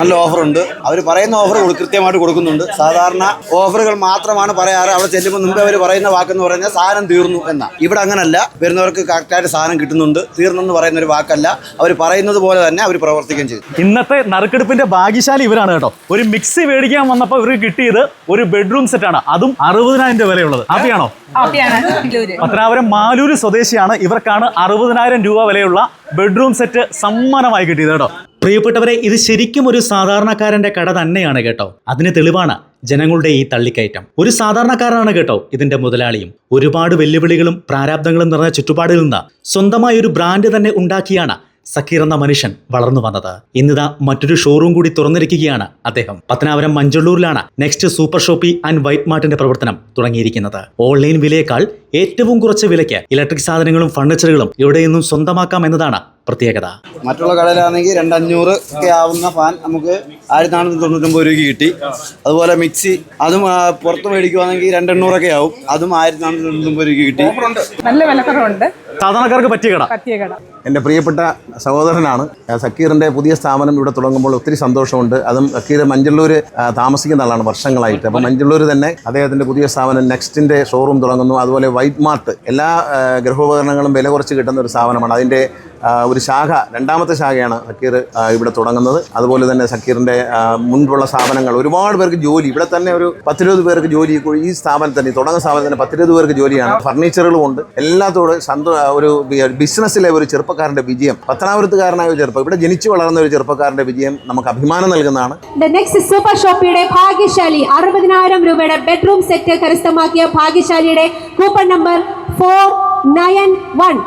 നല്ല ഓഫറുണ്ട്. അവർ പറയുന്ന ഓഫർ കൃത്യമായിട്ട് കൊടുക്കുന്നുണ്ട്. സാധാരണ ഓഫറുകൾ മാത്രമാണ് പറയാറ്. അവിടെ ചെല്ലുമ്പോൾ മുമ്പ് അവർ പറയുന്ന വാക്കെന്ന് പറഞ്ഞാൽ സാധനം തീർന്നു എന്നാ. ഇവിടെ അങ്ങനല്ല. വരുന്നവർക്ക് കറക്റ്റായിട്ട് സാധനം കിട്ടുന്നുണ്ട്. തീർന്നെന്ന് പറയുന്ന ഒരു വാക്കല്ല. അവർ പറയുന്നത് പോലെ തന്നെ അവർ പ്രവർത്തിക്കുകയും ചെയ്തു. ഇന്നത്തെ നറുക്കെടുപ്പിന്റെ ഭാഗ്യശാലി ഇവരാണ് കേട്ടോ. ഒരു മിക്സി മേടിക്കാൻ വന്നപ്പോൾ ഇവർക്ക് കിട്ടിയത് ഒരു ബെഡ്റൂം സെറ്റാണ്. അതും 60,000 രൂപ വിലയുള്ളത്. ഹാപ്പിയാണോ? പത്തനാപുരം മാലൂര് സ്വദേശിയാണ്. ഇവർക്കാണ് 60,000 രൂപ വിലയുള്ള ബെഡ്റൂം സെറ്റ് സമ്മാനമായി കിട്ടിയത് കേട്ടോ. പ്രിയപ്പെട്ടവരെ, ഇത് ശരിക്കും ഒരു സാധാരണക്കാരന്റെ കട തന്നെയാണ് കേട്ടോ. അതിന് തെളിവാണ് ജനങ്ങളുടെ ഈ തള്ളിക്കയറ്റം. ഒരു സാധാരണക്കാരാണ് കേട്ടോ ഇതിന്റെ മുതലാളിയും. ഒരുപാട് വെല്ലുവിളികളും പ്രാരാബ്ദങ്ങളും നിറഞ്ഞ ചുറ്റുപാടിൽ നിന്ന് സ്വന്തമായ ഒരു ബ്രാൻഡ് തന്നെ ഉണ്ടാക്കിയാണ് സക്കീർ എന്ന മനുഷ്യൻ വളർന്നു വന്നത്. ഇന്നിതാ മറ്റൊരു ഷോറൂം കൂടി തുറന്നിരിക്കുകയാണ് അദ്ദേഹം. പത്തനാപുരം മഞ്ചള്ളൂരിലാണ് next super shoppy and white മാർട്ടിന്റെ പ്രവർത്തനം തുടങ്ങിയിരിക്കുന്നത്. ഓൺലൈൻ വിലയേക്കാൾ ഏറ്റവും കുറച്ച വിലയ്ക്ക് ഇലക്ട്രിക് സാധനങ്ങളും ഫർണിച്ചറുകളും ഇവിടെ നിന്നും സ്വന്തമാക്കാം എന്നതാണ് പ്രത്യേകത. മറ്റുള്ള കടയിലാണെങ്കിൽ 2,500 ഒക്കെ ആവുന്ന ഫാൻ നമുക്ക് 1,499 രൂപയ്ക്ക് കിട്ടി. അതുപോലെ മിക്സി അതും പുറത്ത് മേടിക്കുവാണെങ്കിൽ 2,800 ഒക്കെ ആവും. അതും 1,499 രൂപയ്ക്ക് കിട്ടി. നല്ല വിലക്കുറവുണ്ട്. സാധാരണക്കാർക്ക് പറ്റിയ കട. എൻ്റെ പ്രിയപ്പെട്ട സഹോദരനാണ്. സക്കീറിൻ്റെ പുതിയ സ്ഥാപനം ഇവിടെ തുടങ്ങുമ്പോൾ ഒത്തിരി സന്തോഷമുണ്ട്. അതും സക്കീർ മഞ്ചള്ളൂർ താമസിക്കുന്ന ആളാണ് വർഷങ്ങളായിട്ട്. അപ്പോൾ മഞ്ചള്ളൂർ തന്നെ അദ്ദേഹത്തിൻ്റെ പുതിയ സ്ഥാപനം നെക്സ്റ്റിൻ്റെ ഷോറൂം തുടങ്ങുന്നു. അതുപോലെ വൈറ്റ് മാർട്ട് എല്ലാ ഗൃഹോപകരണങ്ങളും വില കുറച്ച് കിട്ടുന്ന ഒരു സ്ഥാപനമാണ്. അതിൻ്റെ ഒരു ശാഖ, രണ്ടാമത്തെ ശാഖയാണ് സക്കീർ ഇവിടെ തുടങ്ങുന്നത്. അതുപോലെ തന്നെ സക്കീറിൻ്റെ മുൻപുള്ള സ്ഥാപനങ്ങൾ ഒരുപാട് പേർക്ക് ജോലി, ഇവിടെ തന്നെ ഒരു 10-20 പേർക്ക് ജോലി ഈ സ്ഥാപനത്തിന് തുടങ്ങുന്ന സ്ഥാപനത്തിന് 10-20 പേർക്ക് ജോലിയാണ്. ഫർണിച്ചറുകളും ഉണ്ട്. എല്ലാത്തോടും ഒരു ബിസിനസ്സിലെ ഒരു ചെറുപ്പക്കാരൻ്റെ വിജയം, പത്തനാപുരത്തുകാരനായ ഒരു ചെറുപ്പം, ഇവിടെ ജനിച്ചു വളർന്ന ഒരു ചെറുപ്പക്കാരൻ്റെ വിജയം നമുക്ക് അഭിമാനം നൽകുന്നതാണ്. നെക്സ്റ്റ് സൂപ്പർ ഷോപ്പിയുടെ ഭാഗ്യശാലി 60,000 രൂപയുടെ ബെഡ്റൂം സെറ്റ് കരസ്ഥമാക്കിയ ഭാഗ്യശാലിയുടെ കൂപ്പൺ നമ്പർ 491.